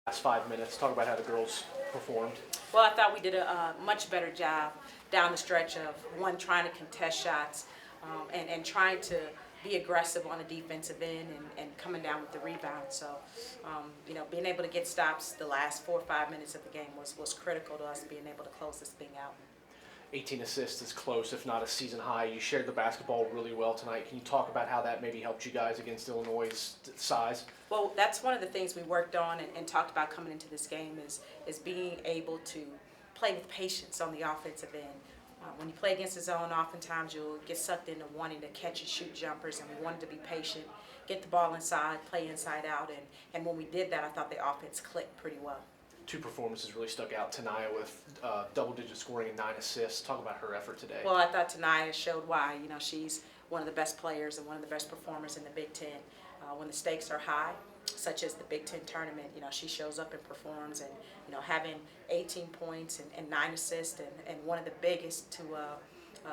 Last 5 minutes, talk about how the girls performed. Well, I thought we did a much better job down the stretch of, one, trying to contest shots and trying to be aggressive on the defensive end and coming down with the rebound. So, being able to get stops the last 4 or 5 minutes of the game was critical to us being able to close this thing out. 18 assists is close, if not a season high. You shared the basketball really well tonight. Can you talk about how that maybe helped you guys against Illinois' size? Well, that's one of the things we worked on and talked about coming into this game is being able to play with patience on the offensive end. When you play against the zone, oftentimes you'll get sucked into wanting to catch and shoot jumpers, and we wanted to be patient, get the ball inside, play inside out, and when we did that, I thought the offense clicked pretty well. 2 performances really stuck out. TENIYA with double-digit scoring and 9 assists. Talk about her effort today. Well, I thought TENIYA showed why. She's one of the best players and one of the best performers in the Big Ten. When the stakes are high, such as the Big Ten tournament, she shows up and performs. And having 18 points and 9 assists and one of the biggest to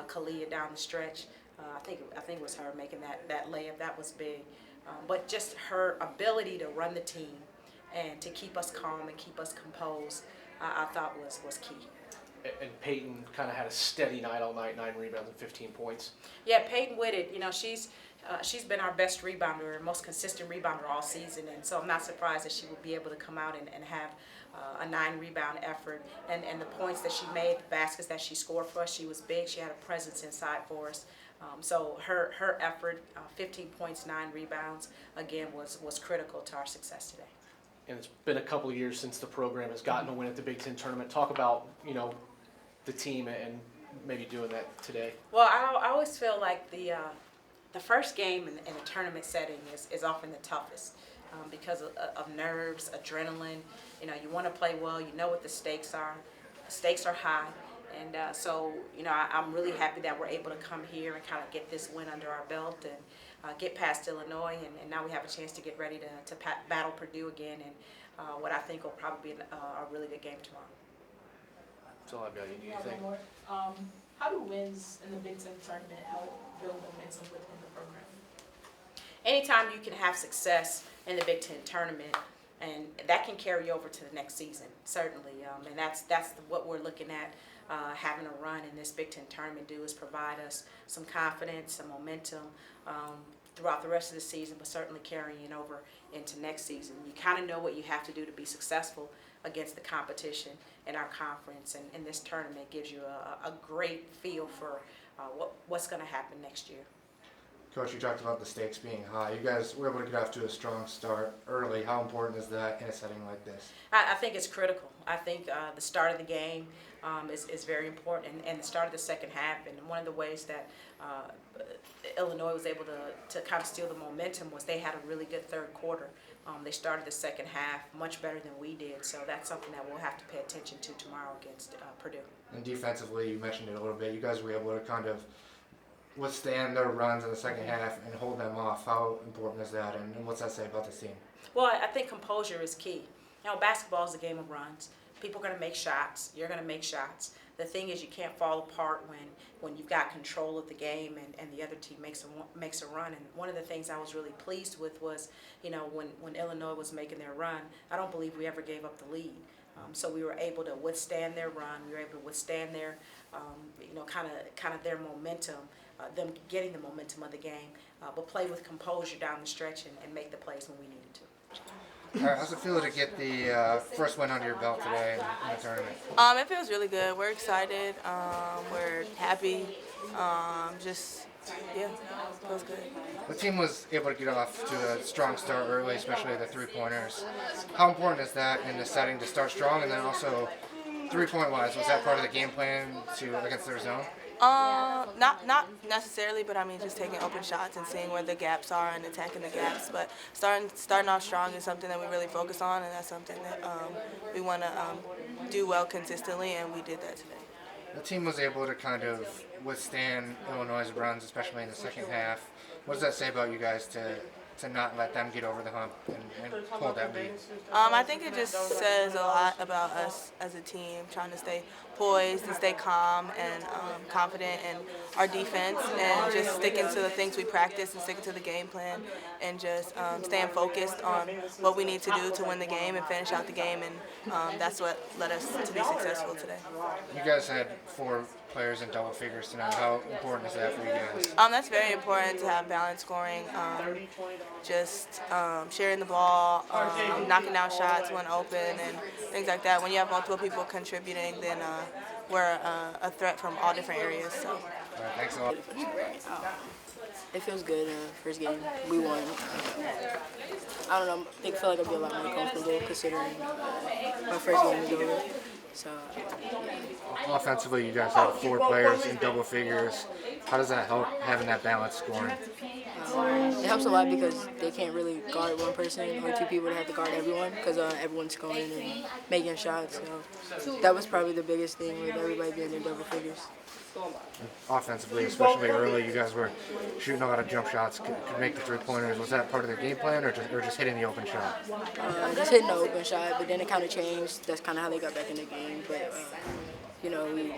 Kalia down the stretch. I think it was her making that layup. That was big. But just her ability to run the team and to keep us calm and keep us composed, I thought was key. And Peyton kind of had a steady night all night, 9 rebounds and 15 points. Yeah, Peyton Whitted, she's been our best rebounder, most consistent rebounder all season, and so I'm not surprised that she will be able to come out and have a 9 rebound effort. And the points that she made, the baskets that she scored for us, she was big. She had a presence inside for us. So her effort, 15 points, 9 rebounds, again, was critical to our success today. And it's been a couple of years since the program has gotten a win at the Big Ten tournament. Talk about, the team and maybe doing that today. Well, I always feel like the first game in a tournament setting is often the toughest because of nerves, adrenaline. You want to play well. You know what the stakes are. The stakes are high. And so, I'm really happy that we're able to come here and kind of get this win under our belt and get past Illinois. And now we have a chance to get ready to battle Purdue again and what I think will probably be a really good game tomorrow. That's all I've got. You need Yeah, anything? one more. How do wins in the Big Ten tournament help build momentum within the program? Anytime you can have success in the Big Ten tournament, and that can carry over to the next season, certainly. And that's what we're looking at. Having a run in this Big Ten tournament is provide us some confidence, some momentum throughout the rest of the season, but certainly carrying over into next season. You kind of know what you have to do to be successful against the competition in our conference, and this tournament gives you a great feel for what's going to happen next year. Coach, you talked about the stakes being high. You guys were able to get off to a strong start early. How important is that in a setting like this? I think it's critical. I think the start of the game is very important, and the start of the second half. And one of the ways that Illinois was able to kind of steal the momentum was they had a really good third quarter. They started the second half much better than we did, so that's something that we'll have to pay attention to tomorrow against Purdue. And defensively, you mentioned it a little bit. You guys were able to kind of withstand their runs in the second half and hold them off. How important is that, and what's that say about the team? Well, I think composure is key. Basketball is a game of runs. People are going to make shots. You're going to make shots. The thing is, you can't fall apart when you've got control of the game and the other team makes a run. And one of the things I was really pleased with was, when Illinois was making their run, I don't believe we ever gave up the lead. So we were able to withstand their run. We were able to withstand their, kind of their momentum, them getting the momentum of the game, but play with composure down the stretch and make the plays when we needed to. All right, how's it feel to get the first win under your belt today in the tournament? It feels really good. We're excited. We're happy. Yeah, feels good. The team was able to get off to a strong start early, especially the three-pointers. How important is that in the setting to start strong, and then also three-point wise, was that part of the game plan against their zone? Not necessarily, but I mean just taking open shots and seeing where the gaps are and attacking the gaps. But starting off strong is something that we really focus on, and that's something that we want to do well consistently, and we did that today. The team was able to kind of withstand Illinois' runs, especially in the second half. What does that say about you guys to to not let them get over the hump and hold that lead? I think it just says a lot about us as a team, trying to stay poised and stay calm and confident in our defense, and just sticking to the things we practice and sticking to the game plan, and just staying focused on what we need to do to win the game and finish out the game, and that's what led us to be successful today. You guys had 4 players in double figures tonight. How important is that for you guys? That's very important to have balanced scoring, just sharing the ball, knocking down shots when open, and things like that. When you have multiple people contributing, then we're a threat from all different areas. So. All right, thanks a lot. It feels good. First game, we won. I don't know. I feel like I'll be a lot more comfortable considering my first game is over. So. Offensively, you guys have 4 players in double figures. How does that help having that balanced scoring? It helps a lot because they can't really guard one person or 2 people to have to guard everyone because everyone's scoring and making shots. So that was probably the biggest thing with everybody being in double figures. Offensively, especially early, you guys were shooting a lot of jump shots, could make the 3-pointers. Was that part of the game plan, or just hitting the open shot? Just hitting the open shot, but then it kind of changed. That's kind of how they got back in the game. But, you know, we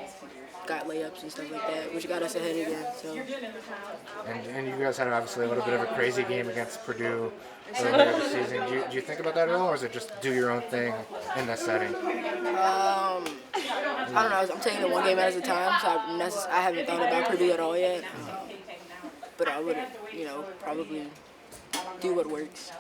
got layups and stuff like that, which got us ahead again. So. And you guys had obviously a little bit of a crazy game against Purdue earlier this season. Do you think about that at all, or is it just do your own thing in that setting? I don't know. I'm taking it one game at a time, so I haven't thought about Purdue at all yet. But I would, you know, probably do what works.